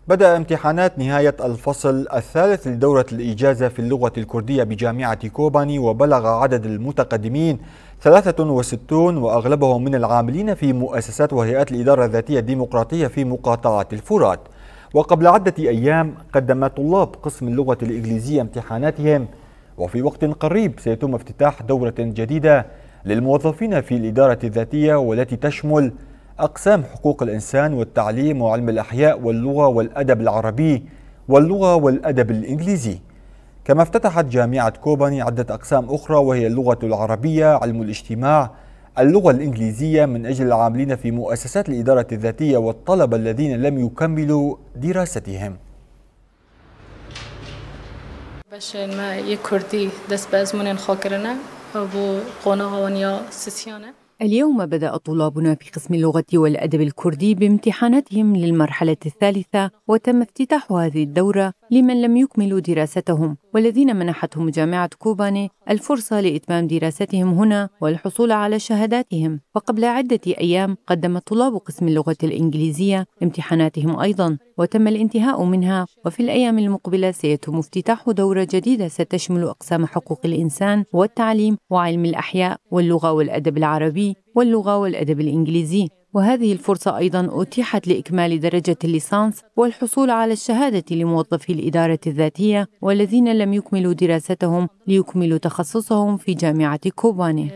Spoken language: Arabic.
بدأ امتحانات نهاية الفصل الثالث لدورة الإجازة في اللغة الكردية بجامعة كوباني، وبلغ عدد المتقدمين 63 وأغلبهم من العاملين في مؤسسات وهيئات الإدارة الذاتية الديمقراطية في مقاطعة الفرات. وقبل عدة أيام قدم طلاب قسم اللغة الإنجليزية امتحاناتهم، وفي وقت قريب سيتم افتتاح دورة جديدة للموظفين في الإدارة الذاتية، والتي تشمل أقسام حقوق الإنسان والتعليم وعلم الأحياء واللغة والأدب العربي واللغة والأدب الإنجليزي. كما افتتحت جامعة كوباني عدة أقسام أخرى، وهي اللغة العربية، علم الاجتماع، اللغة الإنجليزية، من أجل العاملين في مؤسسات الإدارة الذاتية والطلبة الذين لم يكملوا دراستهم. ما يكردي دس بازمون خاكرنا أبو قناة ونيا سسيانة. اليوم بدأ طلابنا في قسم اللغة والأدب الكردي بامتحاناتهم للمرحلة الثالثة، وتم افتتاح هذه الدورة لمن لم يكملوا دراستهم والذين منحتهم جامعة كوباني الفرصة لإتمام دراستهم هنا والحصول على شهاداتهم. وقبل عدة أيام قدم طلاب قسم اللغة الإنجليزية امتحاناتهم أيضاً، وتم الانتهاء منها، وفي الأيام المقبلة سيتم افتتاح دورة جديدة ستشمل أقسام حقوق الإنسان والتعليم وعلم الأحياء واللغة والأدب العربي واللغة والأدب الإنجليزي. وهذه الفرصة أيضاً أتيحت لإكمال درجة الليسانس والحصول على الشهادة لموظفي الإدارة الذاتية والذين لم يكملوا دراستهم ليكملوا تخصصهم في جامعة كوباني.